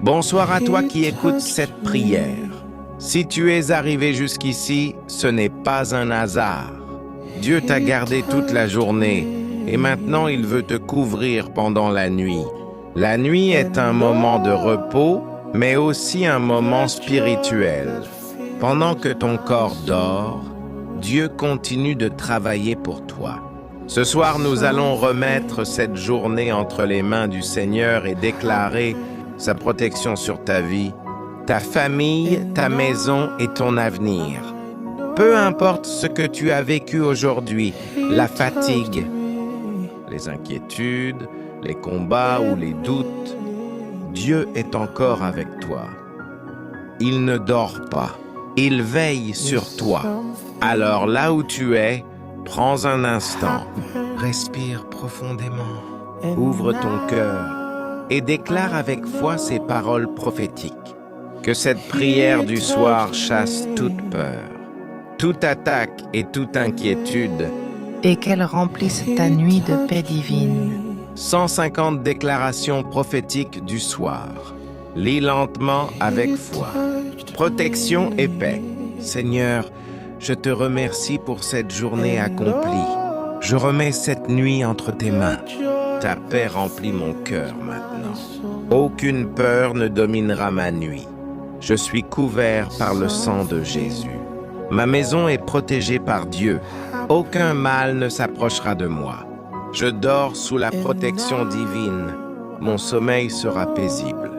Bonsoir à toi qui écoutes cette prière. Si tu es arrivé jusqu'ici, ce n'est pas un hasard. Dieu t'a gardé toute la journée et maintenant il veut te couvrir pendant la nuit. La nuit est un moment de repos, mais aussi un moment spirituel. Pendant que ton corps dort, Dieu continue de travailler pour toi. Ce soir, nous allons remettre cette journée entre les mains du Seigneur et déclarer sa protection sur ta vie, ta famille, ta maison et ton avenir. Peu importe ce que tu as vécu aujourd'hui, la fatigue, les inquiétudes, les combats ou les doutes, Dieu est encore avec toi. Il ne dort pas, il veille sur toi. Alors là où tu es, prends un instant, respire profondément, ouvre ton cœur et déclare avec foi ces paroles prophétiques. Que cette prière du soir chasse toute peur, toute attaque et toute inquiétude, et qu'elle remplisse ta nuit de paix divine. 150 déclarations prophétiques du soir. Lis lentement avec foi. Protection et paix. Seigneur, je te remercie pour cette journée accomplie. Je remets cette nuit entre tes mains. Ta paix remplit mon cœur maintenant. Aucune peur ne dominera ma nuit. Je suis couvert par le sang de Jésus. Ma maison est protégée par Dieu. Aucun mal ne s'approchera de moi. Je dors sous la protection divine. Mon sommeil sera paisible.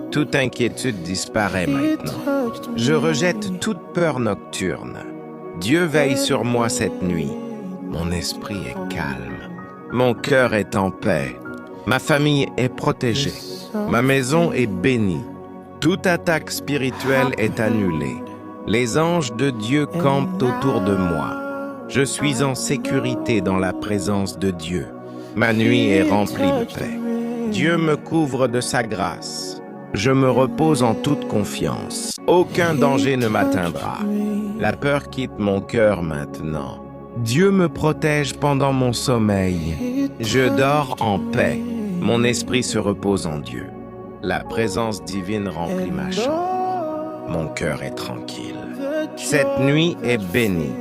Toute inquiétude disparaît maintenant. Je rejette toute peur nocturne. Dieu veille sur moi cette nuit. Mon esprit est calme. Mon cœur est en paix. Ma famille est protégée. Ma maison est bénie. Toute attaque spirituelle est annulée. Les anges de Dieu campent autour de moi. Je suis en sécurité dans la présence de Dieu. Ma nuit est remplie de paix. Dieu me couvre de sa grâce. Je me repose en toute confiance. Aucun danger ne m'atteindra. La peur quitte mon cœur maintenant. Dieu me protège pendant mon sommeil. Je dors en paix. Mon esprit se repose en Dieu. La présence divine remplit ma chambre. Mon cœur est tranquille. Cette nuit est bénie.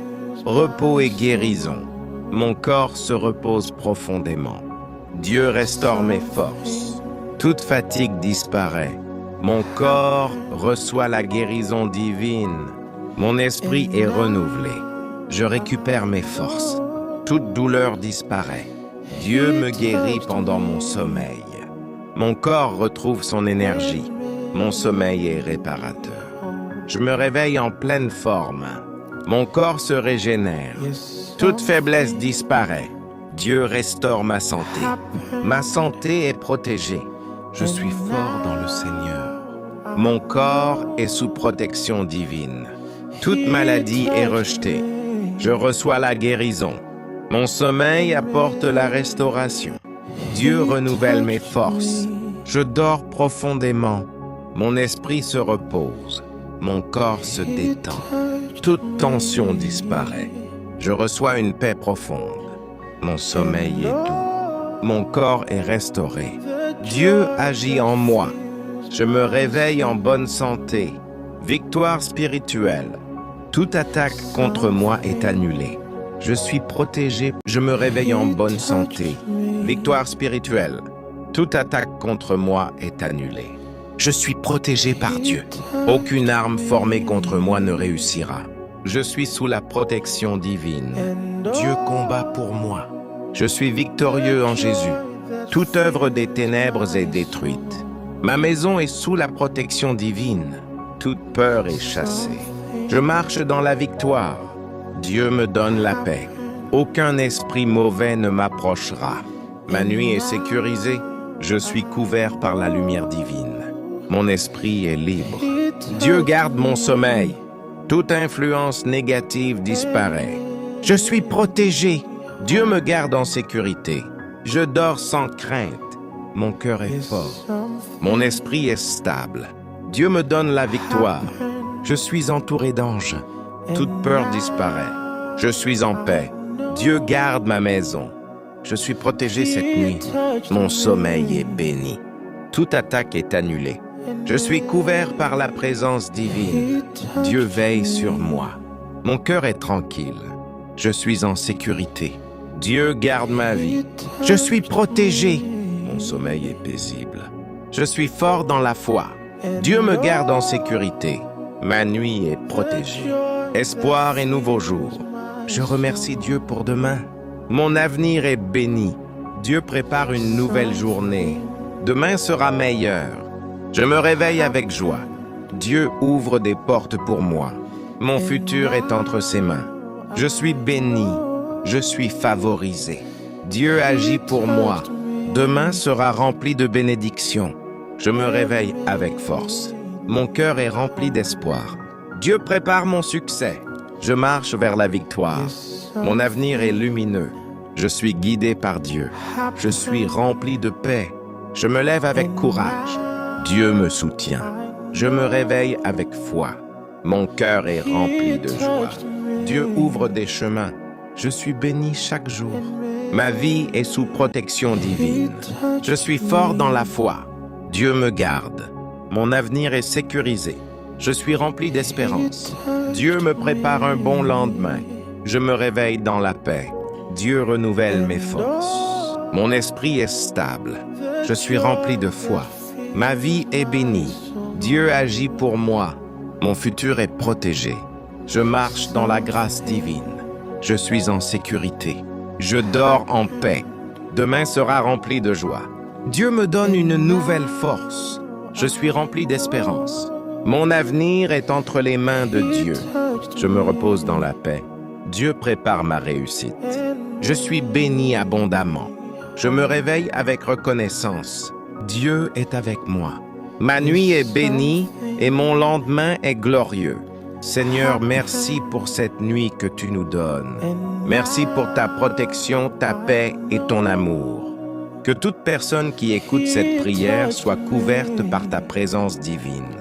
Repos et guérison. Mon corps se repose profondément. Dieu restaure mes forces. Toute fatigue disparaît. Mon corps reçoit la guérison divine. Mon esprit est renouvelé. Je récupère mes forces. Toute douleur disparaît. Dieu me guérit pendant mon sommeil. Mon corps retrouve son énergie. Mon sommeil est réparateur. Je me réveille en pleine forme. Mon corps se régénère. Toute faiblesse disparaît. Dieu restaure ma santé. Ma santé est protégée. Je suis fort dans le Seigneur. Mon corps est sous protection divine. Toute maladie est rejetée. Je reçois la guérison. Mon sommeil apporte la restauration. Dieu renouvelle mes forces. Je dors profondément. Mon esprit se repose. Mon corps se détend. Toute tension disparaît. Je reçois une paix profonde. Mon sommeil est doux. Mon corps est restauré. Dieu agit en moi. Je me réveille en bonne santé. Victoire spirituelle. Toute attaque contre moi est annulée. Je suis protégé. Je me réveille en bonne santé. Victoire spirituelle. Toute attaque contre moi est annulée. Je suis protégé par Dieu. Aucune arme formée contre moi ne réussira. Je suis sous la protection divine. Dieu combat pour moi. Je suis victorieux en Jésus. Toute œuvre des ténèbres est détruite. Ma maison est sous la protection divine. Toute peur est chassée. Je marche dans la victoire. Dieu me donne la paix. Aucun esprit mauvais ne m'approchera. Ma nuit est sécurisée. Je suis couvert par la lumière divine. Mon esprit est libre. Dieu garde mon sommeil. Toute influence négative disparaît. Je suis protégé. Dieu me garde en sécurité. Je dors sans crainte. Mon cœur est fort. Mon esprit est stable. Dieu me donne la victoire. Je suis entouré d'anges. Toute peur disparaît. Je suis en paix. Dieu garde ma maison. Je suis protégé cette nuit. Mon sommeil est béni. Toute attaque est annulée. Je suis couvert par la présence divine. Dieu veille sur moi. Mon cœur est tranquille. Je suis en sécurité. Dieu garde ma vie. Je suis protégé. Mon sommeil est paisible. Je suis fort dans la foi. Dieu me garde en sécurité. Ma nuit est protégée. Espoir et nouveau jour. Je remercie Dieu pour demain. Mon avenir est béni. Dieu prépare une nouvelle journée. Demain sera meilleur. Je me réveille avec joie. Dieu ouvre des portes pour moi. Mon futur est entre ses mains. Je suis béni. Je suis favorisé. Dieu agit pour moi. Demain sera rempli de bénédictions. Je me réveille avec force. Mon cœur est rempli d'espoir. Dieu prépare mon succès. Je marche vers la victoire. Mon avenir est lumineux. Je suis guidé par Dieu. Je suis rempli de paix. Je me lève avec courage. Dieu me soutient. Je me réveille avec foi. Mon cœur est rempli de joie. Dieu ouvre des chemins. Je suis béni chaque jour. Ma vie est sous protection divine. Je suis fort dans la foi. Dieu me garde. Mon avenir est sécurisé. Je suis rempli d'espérance. Dieu me prépare un bon lendemain. Je me réveille dans la paix. Dieu renouvelle mes forces. Mon esprit est stable. Je suis rempli de foi. Ma vie est bénie. Dieu agit pour moi. Mon futur est protégé. Je marche dans la grâce divine. Je suis en sécurité. Je dors en paix. Demain sera rempli de joie. Dieu me donne une nouvelle force. Je suis rempli d'espérance. Mon avenir est entre les mains de Dieu. Je me repose dans la paix. Dieu prépare ma réussite. Je suis béni abondamment. Je me réveille avec reconnaissance. Dieu est avec moi. Ma nuit est bénie et mon lendemain est glorieux. Seigneur, merci pour cette nuit que tu nous donnes. Merci pour ta protection, ta paix et ton amour. Que toute personne qui écoute cette prière soit couverte par ta présence divine.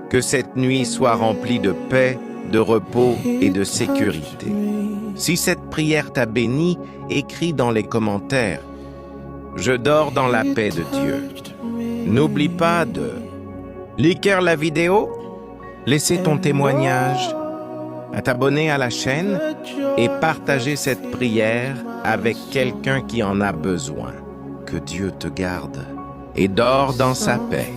Que cette nuit soit remplie de paix, de repos et de sécurité. Si cette prière t'a béni, écris dans les commentaires « Je dors dans la paix de Dieu ». N'oublie pas de liker la vidéo, laisser ton témoignage, à t'abonner à la chaîne et partager cette prière avec quelqu'un qui en a besoin. Que Dieu te garde et dors dans sa paix.